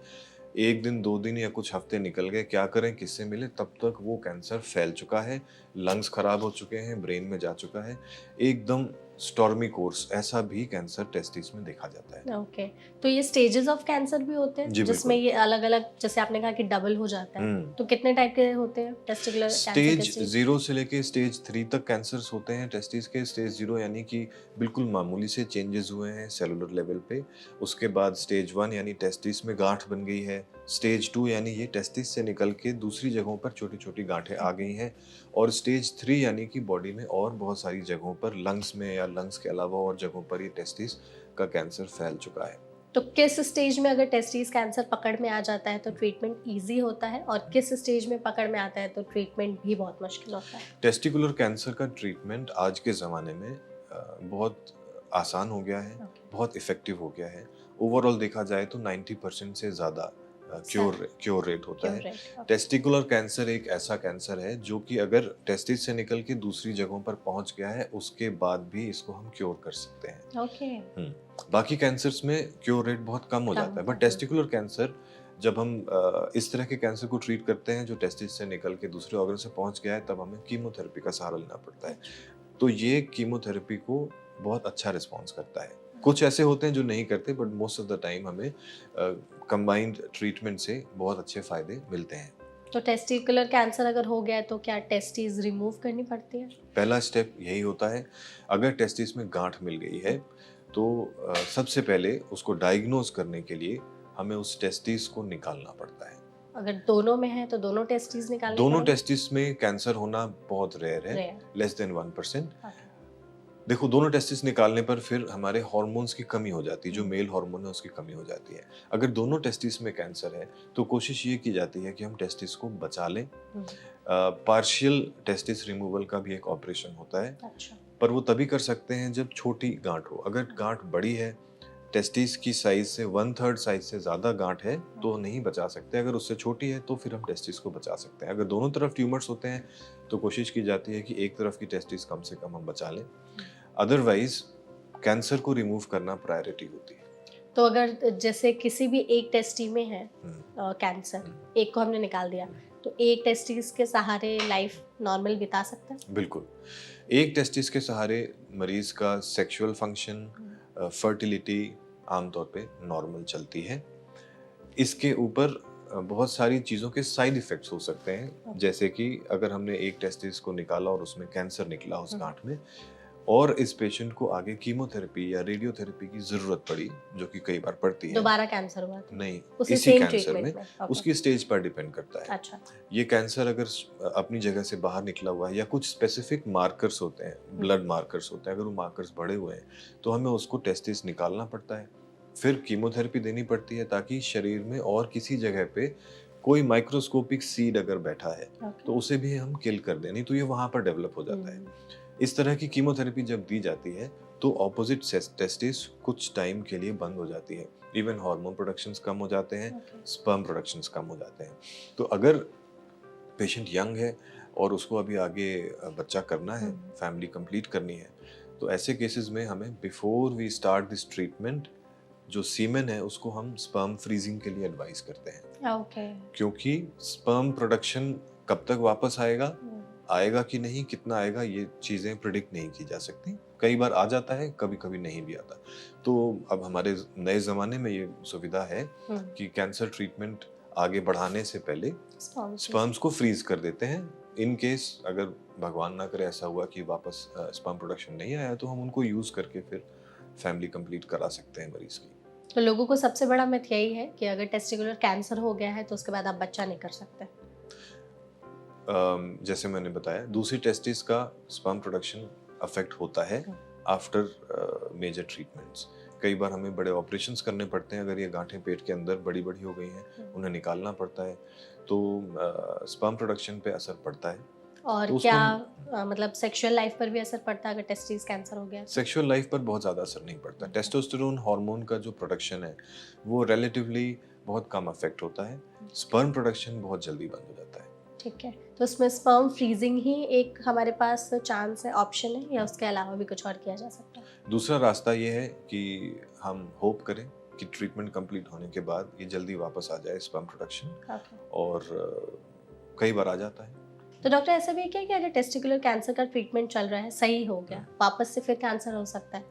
एक दिन, 2 दिन या कुछ हफ्ते निकल गए, क्या करें, किससे मिले, तब तक वो कैंसर फैल चुका है, लंग्स खराब हो चुके हैं, ब्रेन में जा चुका है, एकदम स्टॉर्मी कोर्स। ऐसा भी कैंसर टेस्टिस में देखा जाता है। ओके। तो ये स्टेजेस ऑफ कैंसर भी होते हैं जिसमें ये अलग अलग, जैसे आपने कहा कि डबल हो जाता है, तो कितने टाइप के होते हैं टेस्टिकुलर कैंसर? स्टेज 0 से लेके स्टेज 3 तक कैंसर्स होते हैं टेस्टिस के। स्टेज 0 यानी कि बिल्कुल मामूली से चेंजेस हुए हैं सेलुलर लेवल पे। उसके बाद स्टेज 1 यानी टेस्टिस में गांठ बन गई है। स्टेज 2 यानी ये टेस्टिस से निकल के दूसरी जगहों पर छोटी छोटी गांठें आ गई हैं। और स्टेज 3 यानी कि बॉडी में और बहुत सारी जगहों पर, लंग्स में या लंग्स के अलावा और जगहों पर ये टेस्टिस का कैंसर फैल चुका है। तो किस स्टेज में अगर टेस्टिस कैंसर पकड़ में आ जाता है तो ट्रीटमेंट इजी होता है, और किस स्टेज में पकड़ में आता है तो ट्रीटमेंट भी बहुत मुश्किल होता है? टेस्टिकुलर कैंसर का ट्रीटमेंट आज के ज़माने में बहुत आसान हो गया है, बहुत इफ़ेक्टिव हो गया है। ओवरऑल देखा जाए तो 90% से ज़्यादा क्योर रेट होता है। टेस्टिकुलर कैंसर एक ऐसा कैंसर है जो कि अगर टेस्टिस से निकल के दूसरी जगहों पर पहुंच गया है, उसके बाद भी इसको हम क्योर कर सकते हैं। ओके। बाकी कैंसर्स में क्योर रेट बहुत कम हो जाता है, बट टेस्टिकुलर कैंसर, जब हम इस तरह के कैंसर को ट्रीट करते हैं जो टेस्टिस से निकल के दूसरे ऑर्गन से पहुंच गया है, तब हमें कीमोथेरेपी का सहारा लेना पड़ता है। तो ये कीमोथेरेपी को बहुत अच्छा रिस्पॉन्स करता है। कुछ ऐसे होते हैं जो नहीं करते, but most of the time हमें कंबाइंड ट्रीटमेंट से बहुत अच्छे फायदे मिलते हैं। तो टेस्टिकुलर कैंसर अगर हो गया है तो क्या टेस्टिस रिमूव करनी पड़ती है? पहला स्टेप यही होता है, अगर टेस्टिस में गांठ मिल गई है तो सबसे पहले उसको डायग्नोज करने के लिए हमें उस टेस्टिस को निकालना पड़ता है। अगर दोनों में है तो दोनों टेस्टिस निकालने दोनों पड़ेंगे? टेस्टिस में कैंसर होना बहुत रेयर है, रेयर। Less than 1%। ओके। देखो, दोनों टेस्टिस निकालने पर फिर हमारे हार्मोन्स की कमी हो जाती है, जो हम्म। मेल हार्मोन है उसकी कमी हो जाती है। अगर दोनों टेस्टिस में कैंसर है तो कोशिश ये की जाती है कि हम टेस्टिस को बचा लें। हम्म। पार्शियल टेस्टिस रिमूवल का भी एक ऑपरेशन होता है, अच्छा। पर वो तभी कर सकते हैं जब छोटी गांठ हो। अगर गांठ बड़ी है, टेस्टिस की साइज से 1/3 साइज से ज्यादा गांठ है, तो नहीं बचा सकते। अगर उससे छोटी है तो फिर हम टेस्टिस को बचा सकते हैं। अगर दोनों तरफ ट्यूमर्स होते हैं तो कोशिश की जाती है कि एक तरफ की टेस्टिस कम से कम हम बचा लें। अदरवाइज कैंसर को रिमूव करना प्रायोरिटी होती है। तो अगर जैसे किसी भी एक टेस्टी में है कैंसर, हम्म। एक को हमने निकाल दिया, तो एक टेस्टिस के सहारे लाइफ नॉर्मल बिता सकता है? बिल्कुल, एक टेस्टिस के सहारे मरीज का सेक्सुअल फंक्शन, फर्टिलिटी आमतौर पे नॉर्मल चलती है। इसके ऊपर बहुत सारी चीज़ों के साइड इफ़ेक्ट्स हो सकते हैं, जैसे कि अगर हमने एक टेस्टिस को निकाला और उसमें कैंसर निकला उस गांठ में, और इस पेशेंट को आगे कीमोथेरेपी या रेडियोथेरेपी की ज़रूरत पड़ी, जो कि कई बार पड़ती है। दोबारा कैंसर हुआ तो? नहीं, उसी इसी सेम कैंसर में ट्रीटमेंट में? ओके। उसकी स्टेज पर डिपेंड करता है। अच्छा। ये कैंसर अगर अपनी जगह से बाहर निकला हुआ है या कुछ स्पेसिफिक मार्कर्स होते हैं, ब्लड मार्कर्स होते हैं, अगर वो मार्कर्स बढ़े हुए हैं तो हमें उसको टेस्टिस निकालना पड़ता है। फिर कीमोथेरेपी देनी पड़ती है ताकि शरीर में और किसी जगह पे कोई माइक्रोस्कोपिक सीड अगर बैठा है तो उसे भी हम किल कर दें, नहीं तो ये वहां पर डेवलप हो जाता है। इस तरह की कीमोथेरेपी जब दी जाती है तो ऑपोजिट टेस्टिस कुछ टाइम के लिए बंद हो जाती है। इवन हार्मोन प्रोडक्शंस कम हो जाते हैं, स्पर्म प्रोडक्शंस कम हो जाते हैं। तो अगर पेशेंट यंग है और उसको अभी आगे बच्चा करना है, फैमिली कंप्लीट करनी है, तो ऐसे केसेस में हमें before we start this treatment जो सीमेन है उसको हम स्पर्म फ्रीजिंग के लिए एडवाइस करते हैं। ओके। क्योंकि स्पर्म प्रोडक्शन कब तक वापस आएगा, आएगा कि नहीं, कितना आएगा, ये चीज़ें प्रिडिक्ट नहीं की जा सकती। कई बार आ जाता है, कभी कभी नहीं भी आता। तो अब हमारे नए ज़माने में ये सुविधा है कि कैंसर ट्रीटमेंट आगे बढ़ाने से पहले स्पर्म्स को फ्रीज कर देते हैं। इन केस अगर भगवान ना करे ऐसा हुआ कि वापस स्पर्म प्रोडक्शन नहीं आया, तो हम उनको यूज़ करके फिर फैमिली कंप्लीट करा सकते हैं मरीज की। तो लोगों को सबसे बड़ा मिथ यही है कि अगर टेस्टिकुलर कैंसर हो गया है तो उसके बाद आप बच्चा नहीं कर सकते। जैसे मैंने बताया, दूसरी टेस्टिस का स्पर्म प्रोडक्शन अफेक्ट होता है आफ्टर मेजर ट्रीटमेंट्स। कई बार हमें बड़े ऑपरेशंस करने पड़ते हैं अगर ये गांठें पेट के अंदर बड़ी बड़ी हो गई हैं, उन्हें निकालना पड़ता है, तो स्पर्म प्रोडक्शन पे असर पड़ता है। और तो क्या मतलब सेक्सुअल लाइफ पर भी असर पड़ता है अगर टेस्टिस कैंसर हो गया? सेक्सुअल लाइफ पर बहुत ज़्यादा असर नहीं पड़ता। टेस्टोस्टेरोन हार्मोन का जो प्रोडक्शन है वो रिलेटिवली बहुत कम अफेक्ट होता है। स्पर्म प्रोडक्शन बहुत जल्दी बंद हो जाता है। ठीक है, तो इसमें स्पर्म फ्रीजिंग ही एक हमारे पास चांस है, ऑप्शन है, या उसके अलावा भी कुछ और किया जा सकता है? दूसरा रास्ता ये है कि हम होप करें कि ट्रीटमेंट कंप्लीट होने के बाद ये जल्दी वापस आ जाए स्पर्म प्रोडक्शन, और कई बार आ जाता है। तो डॉक्टर ऐसा भी है क्या कि अगर टेस्टिकुलर कैंसर का ट्रीटमेंट चल रहा है, सही हो गया, वापस से फिर कैंसर हो सकता है?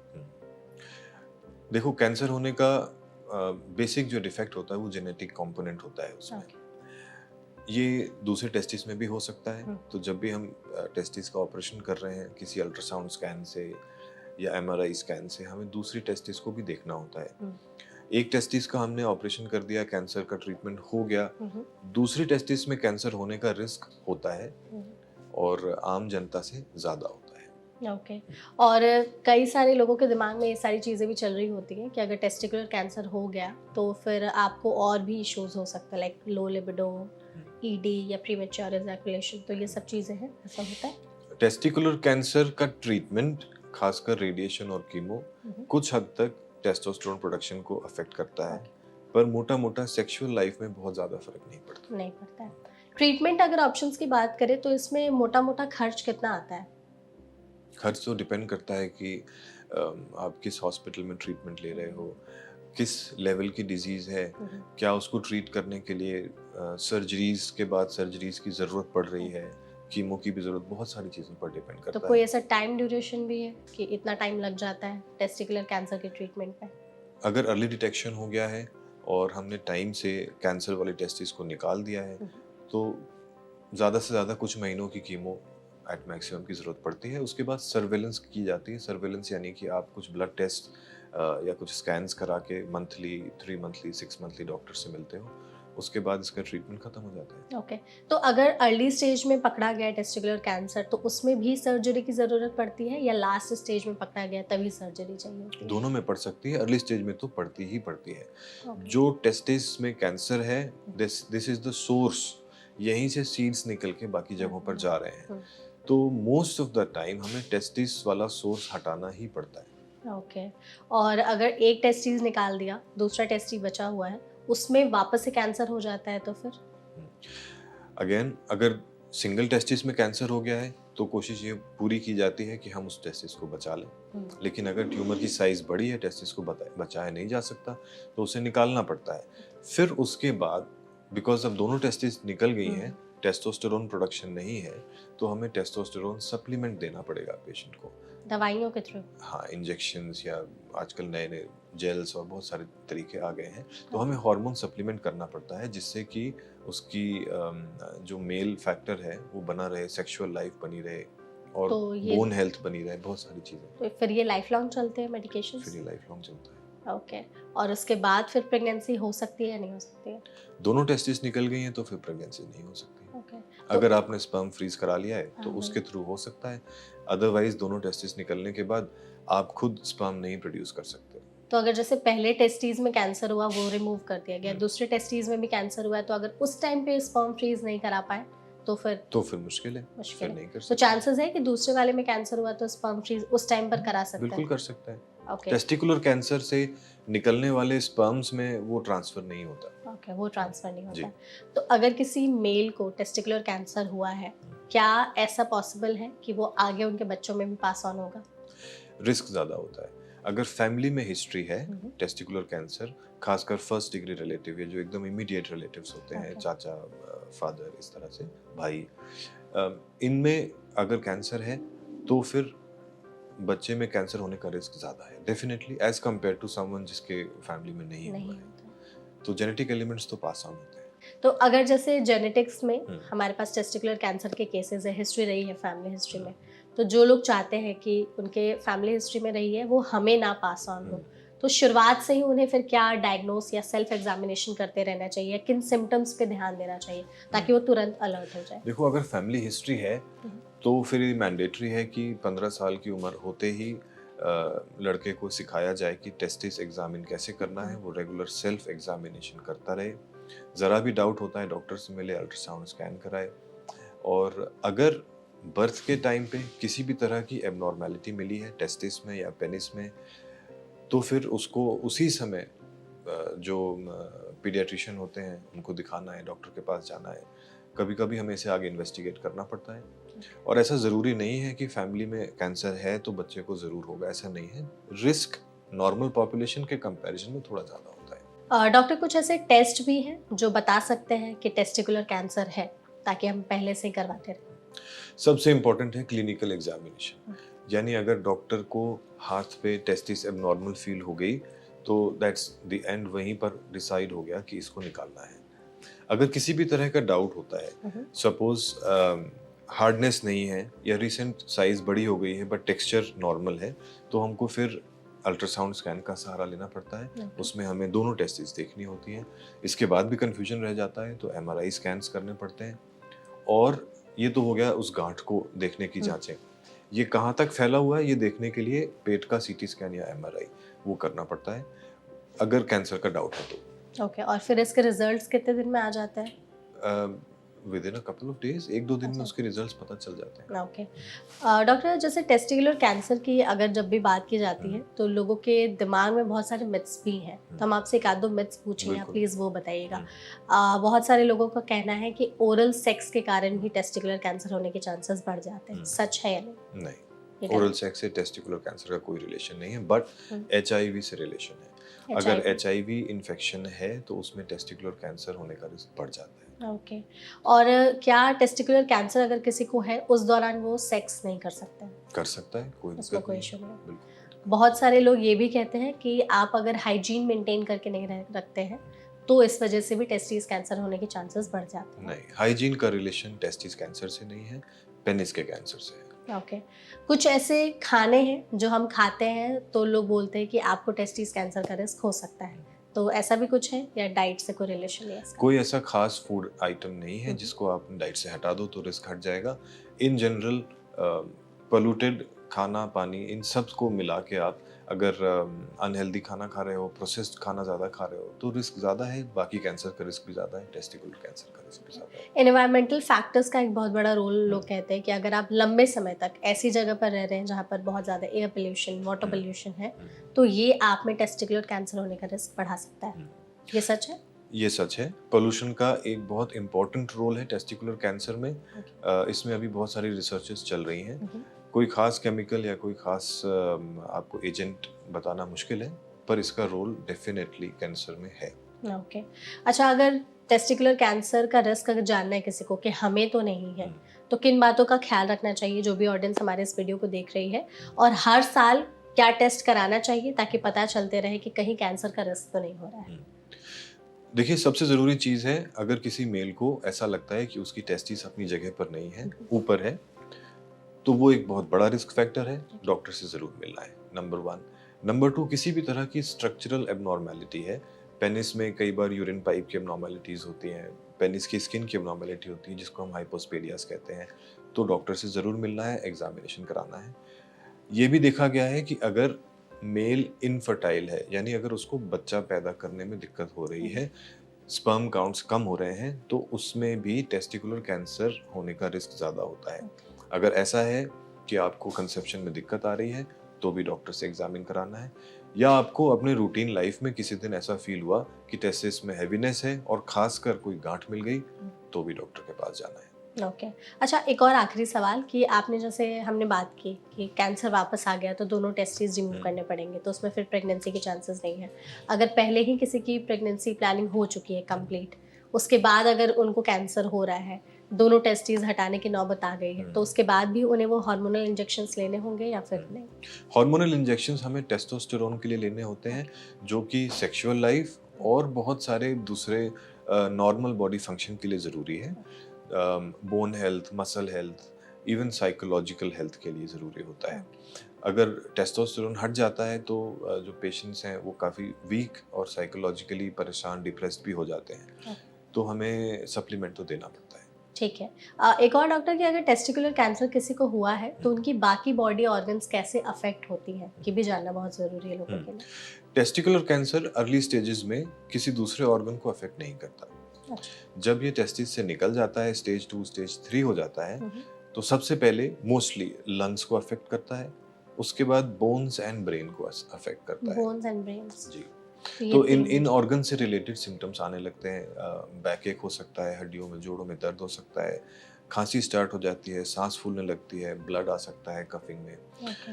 देखो, कैंसर होने का बेसिक जो डिफेक्ट होता है वो जेनेटिक कंपोनेंट होता है उसमें। ये दूसरे टेस्टिस में भी हो सकता है। तो जब भी हम टेस्टिस का ऑपरेशन कर रहे हैं, किसी अल्ट्रासाउंड स्कैन से या एमआरआई स्कैन से हमें दूसरी टेस्टिस को भी देखना होता है। एक टेस्टिस का हमने ऑपरेशन कर दिया, कैंसर का ट्रीटमेंट हो गया, दूसरी टेस्टिस में कैंसर होने का रिस्क होता है और आम जनता से ज्यादा होता है। ओके। और कई सारे लोगों के दिमाग में ये सारी चीज़ें भी चल रही होती हैं कि अगर टेस्टिकुलर कैंसर हो गया तो फिर आपको और भी इश्यूज हो सकते हैं, लाइक लो लिबिडो, ईडी या प्रीमेच्योर इजैकुलेशन। तो ये सब चीज़ें हैं, ऐसा होता है? टेस्टिकुलर कैंसर का ट्रीटमेंट, खासकर रेडिएशन और कीमो, कुछ हद तक टेस्टोस्टेरोन प्रोडक्शन को अफेक्ट करता है, पर मोटा मोटा सेक्सुअल लाइफ में बहुत ज़्यादा फर्क नहीं पड़ता है। ट्रीटमेंट अगर ऑप्शंस की बात करें तो इसमें मोटा मोटा खर्च कितना आता है? खर्च तो डिपेंड करता है कि आप किस हॉस्पिटल में ट्रीटमेंट ले रहे हो, किस लेवल की डिजीज़ है, क्या उसको ट्रीट करने के लिए सर्जरीज के बाद सर्जरीज की ज़रूरत पड़ रही है, कीमो की भी ज़रूरत, बहुत सारी चीज़ों पर डिपेंड तो करता कोई है। ऐसा टाइम ड्यूरेशन भी है कि इतना टाइम लग जाता है टेस्टिकुलर कैंसर के ट्रीटमेंट में? अगर अर्ली डिटेक्शन हो गया है और हमने टाइम से कैंसर वाली टेस्टिस को निकाल दिया है, हम्म, तो ज़्यादा से ज़्यादा कुछ महीनों की कीमो एट मैक्सिमम की ज़रूरत पड़ती है। उसके बाद सर्वेलेंस की जाती है। सर्वेलेंस यानी कि आप कुछ ब्लड टेस्ट या कुछ स्कैन्स करा के मंथली, 3 मंथली, 6 मंथली डॉक्टर से मिलते हो। उसके बाद इसका ट्रीटमेंट खत्म हो जाता है। ओके। तो अगर अर्ली स्टेज में पकड़ा गया टेस्टिकुलर कैंसर तो उसमें भी सर्जरी की ज़रूरत पड़ती है या लास्ट स्टेज में पकड़ा गया तभी सर्जरी चाहिए होती है? दोनों में पड़ सकती है, अर्ली स्टेज में तो पड़ती ही पड़ती है। ओके। जो टेस्टिस में कैंसर है, this this is the source. यहीं से सीड्स निकल के बाकी जगहों पर जा रहे हैं। हम्म, तो मोस्ट ऑफ द टाइम हमें टेस्टिस वाला सोर्स हटाना ही पड़ता है। ओके। और अगर एक टेस्टिस निकाल दिया, दूसरा टेस्टिस बचा हुआ है, उसमें वापस से कैंसर हो जाता है तो फिर? अगेन, अगर सिंगल टेस्टिस में कैंसर हो गया है तो कोशिश ये पूरी की जाती है कि हम उस टेस्टिस को बचा लें। लेकिन अगर ट्यूमर की साइज बड़ी है, टेस्टिस को बचाया नहीं जा सकता, तो उसे निकालना पड़ता है। फिर उसके बाद, बिकॉज अब दोनों टेस्टिस निकल गई हैं, टेस्टोस्टेरोन प्रोडक्शन नहीं है, तो हमें टेस्टोस्टेरोन सप्लीमेंट देना पड़ेगा पेशेंट को। दवाइयों के थ्रू? हाँ, इंजेक्शंस या आजकल नए नए जेल्स और बहुत सारे तरीके आ गए हैं, तो हमें हार्मोन सप्लीमेंट करना पड़ता है, जिससे कि उसकी जो मेल फैक्टर है वो बना रहे, सेक्सुअल लाइफ बनी रहे और तो ये बोन हेल्थ बनी रहे, बहुत सारी चीज़ें। तो फिर ये लाइफ लॉन्ग चलते हैं मेडिकेशंस? फिर ये लाइफ लॉन्ग चलता है। ओके। और उसके बाद फिर प्रेगनेंसी हो सकती है या नहीं हो सकती है? दोनों टेस्टिस निकल गई हैं तो फिर प्रेगनेंसी नहीं हो सकती। ओके। अगर आपने स्पर्म फ्रीज करा लिया है तो हाँ, उसके थ्रू हो सकता है। अदरवाइज दोनों टेस्टिस निकलने के बाद आप खुद स्पर्म नहीं प्रोड्यूस कर सकते। तो अगर जैसे पहले टेस्टिस में कैंसर हुआ वो रिमूव कर दिया गया, हम्म। दूसरे टेस्टिस में भी कैंसर हुआ है, तो अगर उस टाइम पे स्पर्म फ्रीज नहीं करा पाए तो फिर मुश्किल है, मुश्किल फिर है। नहीं कर तो सकते। चांसेस है कि दूसरे वाले में कैंसर हुआ तो स्पर्म फ्रीज उस टाइम पर करा सकता बिल्कुल है? कर सकता है। ओके। टेस्टिकुलर कैंसर से निकलने वाले स्पर्म्स में वो ट्रांसफर नहीं होता। ओके, वो ट्रांसफर नहीं जी। होता है। तो अगर किसी मेल को टेस्टिकुलर कैंसर हुआ है, क्या ऐसा पॉसिबल है कि वो आगे उनके बच्चों में भी पास ऑन होगा? रिस्क ज़्यादा होता है। अगर फैमिली में हिस्ट्री है हम्म, टेस्टिकुलर कैंसर, खासकर फर्स्ट डिग्री रिलेटिव या जो एकदम इमीडिएट रिलेटिव्स होते हैं, Okay. चाचा, फादर, इस तरह से भाई, इनमें अगर कैंसर है तो फिर बच्चे में कैंसर होने का रिस्क ज़्यादा है definitely, as compare to someone जिसके फैमिली में नहीं नहीं हुआ है। होता। तो जेनेटिक एलिमेंट्स तो पास ऑन होते हैं। तो अगर जैसे जेनेटिक्स में हम्म। हमारे पास टेस्टिकुलर कैंसर के केसेस है, हिस्ट्री रही है फैमिली हिस्ट्री में, तो जो लोग चाहते हैं कि उनके फैमिली हिस्ट्री में रही है वो हमें ना पास ऑन हो, तो शुरुआत से ही उन्हें फिर क्या डायग्नोस या सेल्फ एग्जामिनेशन करते रहना चाहिए, किन सिम्टम्स पे ध्यान देना चाहिए ताकि वो तुरंत अलर्ट हो जाए? देखो, अगर फैमिली हिस्ट्री है तो फिर ये मैंडेटरी है कि 15 साल की उम्र होते ही लड़के को सिखाया जाए कि टेस्टिस एग्जामिन कैसे करना है, वो रेगुलर सेल्फ एग्जामिनेशन करता रहे। ज़रा भी डाउट होता है डॉक्टर से मिले, अल्ट्रासाउंड स्कैन कराए। और अगर बर्थ के टाइम पे किसी भी तरह की एबनॉर्मेलिटी मिली है टेस्टिस में या पेनिस में, तो फिर उसको उसी समय जो पीडियाट्रिशियन होते हैं उनको दिखाना है, डॉक्टर के पास जाना है। कभी कभी हमें इसे आगे इन्वेस्टिगेट करना पड़ता है। और ऐसा ज़रूरी नहीं है कि फैमिली में कैंसर है तो बच्चे को ज़रूर होगा, ऐसा नहीं है। रिस्क नॉर्मल पॉपुलेशन के कंपैरिजन में थोड़ा ज़्यादा होता है। डॉक्टर, कुछ ऐसे टेस्ट भी हैं जो बता सकते हैं कि टेस्टिकुलर कैंसर है ताकि हम पहले से ही करवाते रहें? सबसे इम्पोर्टेंट है क्लिनिकल एग्जामिनेशन। यानी अगर डॉक्टर को हाथ पे टेस्टिस एबनॉर्मल फील हो गई तो दैट्स द एंड, वहीं पर डिसाइड हो गया कि इसको निकालना है। अगर किसी भी तरह का डाउट होता है, सपोज हार्डनेस नहीं है या रिसेंट साइज बड़ी हो गई है बट टेक्सचर नॉर्मल है, तो हमको फिर अल्ट्रासाउंड स्कैन का सहारा लेना पड़ता है। उसमें हमें दोनों टेस्टिस देखनी होती हैं। इसके बाद भी कंफ्यूजन रह जाता है तो एमआरआई स्कैन्स करने पड़ते हैं। और ये तो हो गया उस गांठ को देखने की जांचें। ये कहाँ तक फैला हुआ है ये देखने के लिए पेट का सीटी स्कैन या एमआरआई वो करना पड़ता है, अगर कैंसर का डाउट है तो। ओके। और फिर इसके रिजल्ट्स कितने दिन में आ जाते हैं? With in a couple of days, 1-2 दिन में अच्छा। उसके रिजल्ट्स पता चल जाते हैं। ओके। डॉक्टर, जैसे टेस्टिकुलर कैंसर की अगर जब भी बात की जाती है तो लोगों के दिमाग में बहुत सारे मिथ्स भी हैं, तो हम आपसे एक आध दो मिथ्स पूछेंगे, बिल्कुल। प्लीज़ वो बताइएगा। बहुत सारे लोगों का कहना है कि ओरल सेक्स के कारण भी टेस्टिकुलर कैंसर होने के चांसेस बढ़ जाते हैं, सच है या नहीं? नहीं, ये ओरल गलत? सेक्स से टेस्टिकुलर कैंसर का कोई रिलेशन नहीं है, बट एचआईवी से रिलेशन है। अगर HIV। HIV इन्फेक्शन है तो उसमें टेस्टिकुलर कैंसर होने का रिस्क बढ़ जाता है। ओके। और क्या टेस्टिकुलर कैंसर अगर किसी को है उस दौरान वो सेक्स नहीं कर सकते हैं? कर सकता है, कोई उसमें दिक्कत कोई नहीं इशू है, नहीं है। बिल्कुल। बहुत सारे लोग ये भी कहते हैं कि आप अगर हाइजीन मेंटेन करके नहीं रखते हैं तो इस वजह से भी टेस्टिस कैंसर होने के चांसेस बढ़ जाते हैं। नहीं, हाइजीन का रिलेशन टेस्टिस कैंसर से नहीं है, पेनिस के कैंसर से है। ओके। कुछ ऐसे खाने हैं जो हम खाते हैं तो लोग बोलते हैं कि आपको टेस्टिस कैंसर का रिस्क हो सकता है, तो ऐसा भी कुछ है या डाइट से कोई रिलेशन नहीं है इसका? कोई ऐसा खास फूड आइटम नहीं है हम्म। जिसको आप डाइट से हटा दो तो रिस्क हट जाएगा। इन जनरल पोल्यूटेड खाना पानी इन सब को मिला के आप अगर अनहेल्दी खाना खा रहे हो, प्रोसेस्ड खाना ज़्यादा खा रहे हो तो रिस्क ज़्यादा है, बाकी कैंसर का रिस्क भी ज़्यादा है, टेस्टिकुलर कैंसर का रिस्क भी ज़्यादा है। एनवायरमेंटल फैक्टर्स का एक बहुत बड़ा रोल लोग कहते हैं कि अगर आप लंबे समय तक ऐसी जगह पर रह रहे हैं जहाँ पर बहुत ज़्यादा एयर पोल्यूशन, वाटर पोल्यूशन है, तो ये आप में टेस्टिकुलर कैंसर होने का रिस्क बढ़ा सकता है। ये सच है? ये सच है। पोल्यूशन का एक बहुत इम्पोर्टेंट रोल है टेस्टिकुलर कैंसर में। इसमें अभी बहुत सारी रिसर्चेस चल रही हैं। कोई खास केमिकल या कोई खास आपको एजेंट बताना मुश्किल है, पर इसका रोल डेफिनेटली कैंसर में है। ओके। अच्छा, अगर टेस्टिकुलर कैंसर का रिस्क अगर जानना है किसी को कि हमें तो नहीं है, तो किन बातों का ख्याल रखना चाहिए जो भी ऑडियंस हमारे इस वीडियो को देख रही है, और हर साल क्या टेस्ट कराना चाहिए ताकि पता चलते रहे कि कहीं कैंसर का रिस्क तो नहीं हो रहा है? देखिए, सबसे ज़रूरी चीज़ है, अगर किसी मेल को ऐसा लगता है कि उसकी टेस्टिस अपनी जगह पर नहीं है, ऊपर है, तो वो एक बहुत बड़ा रिस्क फैक्टर है, डॉक्टर से ज़रूर मिलना है, नंबर 1। नंबर 2, किसी भी तरह की स्ट्रक्चरल एब्नॉर्मैलिटी है, पेनिस में कई बार यूरिन पाइप की एब्नॉर्मैलिटीज़ होती हैं, पेनिस की स्किन की एब्नॉर्मैलिटी होती है जिसको हम हाइपोस्पेडियास कहते हैं, तो डॉक्टर से ज़रूर मिलना है, एग्ज़ामिनेशन कराना है। ये भी देखा गया है कि अगर मेल इनफर्टाइल है, यानी अगर उसको बच्चा पैदा करने में दिक्कत हो रही है, स्पर्म काउंट्स कम हो रहे हैं, तो उसमें भी टेस्टिकुलर कैंसर होने का रिस्क ज़्यादा होता है। अगर ऐसा है कि आपको कंसेप्शन में दिक्कत आ रही है, तो भी डॉक्टर से एग्जामिन कराना है। या आपको अपने रूटीन लाइफ में किसी दिन ऐसा फील हुआ कि टेस्टिस में हैवीनेस है और खासकर कोई गांठ मिल गई, तो भी डॉक्टर के पास जाना है। ओके। अच्छा, एक और आखिरी सवाल कि आपने जैसे हमने बात की कि कैंसर वापस आ गया तो दोनों टेस्टिस रिमूव करने पड़ेंगे, तो उसमें फिर प्रेगनेंसी के चांसेस नहीं है। अगर पहले ही किसी की प्रेगनेंसी प्लानिंग हो चुकी है कंप्लीट, उसके बाद अगर उनको कैंसर हो रहा है, दोनों टेस्टिस हटाने की नौबत आ गई है, तो उसके बाद भी उन्हें वो हार्मोनल इंजेक्शंस लेने होंगे या फिर नहीं? हार्मोनल इंजेक्शंस हमें टेस्टोस्टेरोन के लिए लेने होते हैं, जो कि सेक्सुअल लाइफ और बहुत सारे दूसरे नॉर्मल बॉडी फंक्शन के लिए ज़रूरी है। Bone health, muscle health, even psychological health के लिए ज़रूरी होता है। अगर टेस्टोस्टेरोन हट जाता है तो जो पेशेंट्स हैं वो काफ़ी वीक और साइकोलॉजिकली परेशान, डिप्रेस्ड भी हो जाते हैं, तो हमें सप्लीमेंट तो देना पड़ता है। ठीक है। एक और डॉक्टर, कि अगर टेस्टिकुलर कैंसर किसी को हुआ है तो उनकी बाकी बॉडी ऑर्गन्स कैसे अफेक्ट होती हैं, ये भी जानना बहुत ज़रूरी है लोगों के लिए। टेस्टिकुलर कैंसर अर्ली स्टेजेस में किसी दूसरे ऑर्गन को अफेक्ट नहीं करता। अच्छा। जब ये टेस्टिस से निकल जाता है, स्टेज 2 स्टेज 3 हो जाता है, तो सबसे पहले मोस्टली लंग्स को अफेक्ट करता है, उसके बाद बोन्स एंड ब्रेन को अफेक्ट करता है। Bones and brains. जी। ये तो इन तीन इन ऑर्गन से रिलेटेड सिम्टम्स आने लगते हैं। बैक एक हो सकता है, हड्डियों में, जोड़ों में दर्द हो सकता है, खांसी स्टार्ट हो जाती है, सांस फूलने लगती है, ब्लड आ सकता है कफिंग में। ओके।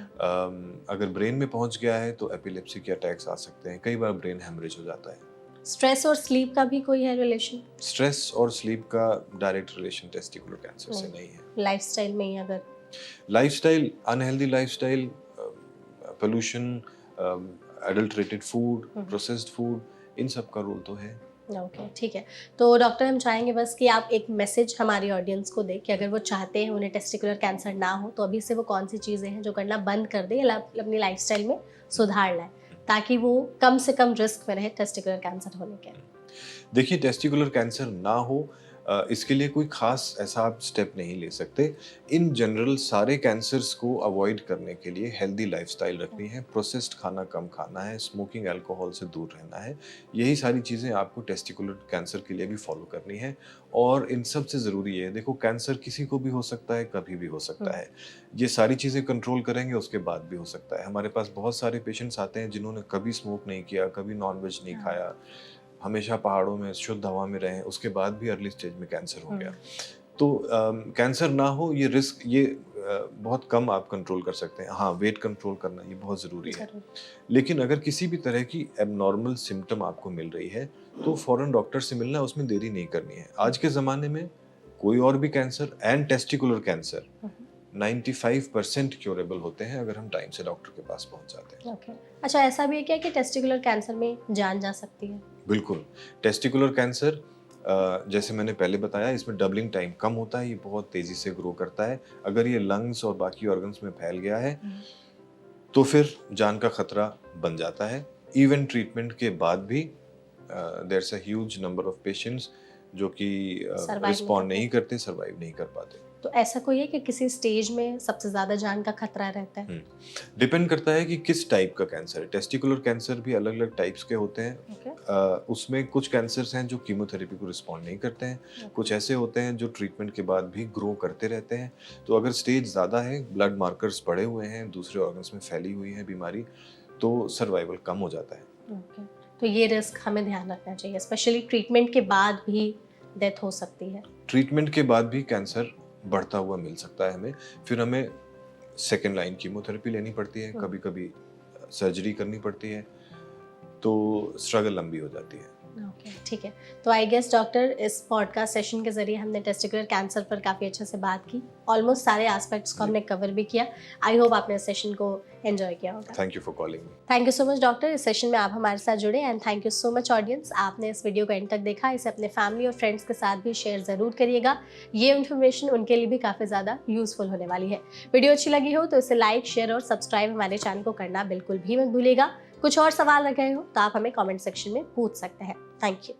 अगर ब्रेन में पहुंच गया है तो एपिलेप्सी के अटैक्स आ सकते हैं, कई बार ब्रेन हेमरेज हो जाता है। स्ट्रेस और स्लीप का भी कोई है रिलेशन? स्ट्रेस और स्लीप का डायरेक्ट रिलेशन टेस्टिकुलर कैंसर से नहीं है। लाइफस्टाइल में ही अगर? Lifestyle, unhealthy lifestyle, pollution, adulterated food, processed food, इन सब का रोल तो है। ओके, ठीक है। तो डॉक्टर, हम चाहेंगे बस कि आप एक मैसेज हमारी ऑडियंस को दें कि अगर वो चाहते हैं उन्हें टेस्टिकुलर कैंसर ना हो, तो अभी से वो कौन सी चीज़ें हैं जो करना बंद कर दें या अपनी लाइफस्टाइल में सुधार लाएं, ताकि वो कम से कम रिस्क में रहे टेस्टिकुलर कैंसर होने के। देखिए, टेस्टिकुलर कैंसर ना हो, इसके लिए कोई खास ऐसा आप स्टेप नहीं ले सकते। इन जनरल सारे कैंसर्स को अवॉइड करने के लिए हेल्दी लाइफस्टाइल रखनी है, प्रोसेस्ड खाना कम खाना है, स्मोकिंग, अल्कोहल से दूर रहना है। यही सारी चीज़ें आपको टेस्टिकुलर कैंसर के लिए भी फॉलो करनी है, और इन सब से ज़रूरी है, देखो कैंसर किसी को भी हो सकता है, कभी भी हो सकता है। ये सारी चीज़ें कंट्रोल करेंगे, उसके बाद भी हो सकता है। हमारे पास बहुत सारे पेशेंट्स आते हैं जिन्होंने कभी स्मोक नहीं किया, कभी नॉन-वेज नहीं खाया, हमेशा पहाड़ों में शुद्ध हवा में रहे, उसके बाद भी अर्ली स्टेज में कैंसर हो गया। तो कैंसर ना हो ये रिस्क ये बहुत कम आप कंट्रोल कर सकते हैं। हाँ, वेट कंट्रोल करना ये बहुत ज़रूरी है। जरूर। लेकिन अगर किसी भी तरह की एबनॉर्मल सिम्पटम आपको मिल रही है, तो फ़ौरन डॉक्टर से मिलना, उसमें देरी नहीं करनी है। आज के ज़माने में कोई और भी cancer and testicular cancer 95% curable होते हैं अगर हम टाइम से डॉक्टर के पास पहुंच जाते हैं। ओके। अच्छा, ऐसा भी है क्या कि टेस्टिकुलर कैंसर में जान जा सकती है? बिल्कुल। टेस्टिकुलर कैंसर जैसे मैंने पहले बताया, इसमें डबलिंग टाइम कम होता है, ये बहुत तेज़ी से ग्रो करता है। अगर ये लंग्स और बाकी ऑर्गन्स में फैल गया है, तो फिर जान का खतरा बन जाता है। इवन ट्रीटमेंट के बाद भी there is a huge number of patients जो कि Survive नहीं रिस्पॉन्ड कर नहीं करते, सर्वाइव नहीं कर पाते। तो ऐसा कोई है कि किसी स्टेज में सबसे ज्यादा जान का खतरा रहता है? डिपेंड करता है कि किस टाइप का कैंसर है। टेस्टिकुलर कैंसर भी अलग अलग टाइप्स के होते हैं। ओके। उसमें कुछ कैंसर्स हैं जो कीमोथेरेपी को रिस्पॉन्ड नहीं करते हैं, कुछ ऐसे होते हैं जो ट्रीटमेंट के बाद भी ग्रो करते रहते हैं। तो अगर स्टेज ज़्यादा है, ब्लड मार्कर्स बढ़े हुए हैं, दूसरे ऑर्गन्स में फैली हुई है बीमारी, तो सर्वाइवल कम हो जाता है। ओके। तो ये रिस्क हमें ध्यान रखना चाहिए, स्पेशली ट्रीटमेंट के बाद भी डेथ हो सकती है। ट्रीटमेंट के बाद भी कैंसर बढ़ता हुआ मिल सकता है हमें। फिर हमें सेकेंड लाइन कीमोथेरेपी लेनी पड़ती है, कभी कभी सर्जरी करनी पड़ती है, तो स्ट्रगल लंबी हो जाती है। ओके, ठीक है। तो आई गेस डॉक्टर, इस पॉडकास्ट सेशन के जरिए हमने टेस्टिकुलर कैंसर पर काफ़ी अच्छे से बात की। ऑलमोस्ट सारे एस्पेक्ट्स को हमने कवर भी किया। आई होप आपने इस सेशन को एंजॉय किया होगा। Thank you for calling me. Thank you so much doctor, इस सेशन में आप हमारे साथ जुड़े, and thank you so much audience, आपने इस वीडियो को एंड तक देखा। इसे अपने फैमिली और फ्रेंड्स के साथ भी शेयर ज़रूर करिएगा। ये इन्फॉर्मेशन उनके लिए भी काफ़ी ज़्यादा यूजफुल होने वाली है। वीडियो अच्छी लगी हो तो इसे लाइक, शेयर और सब्सक्राइब हमारे चैनल को करना बिल्कुल भी मत भूलिएगा। कुछ और सवाल रख गए हो तो आप हमें कॉमेंट सेक्शन में पूछ सकते हैं। Thank you.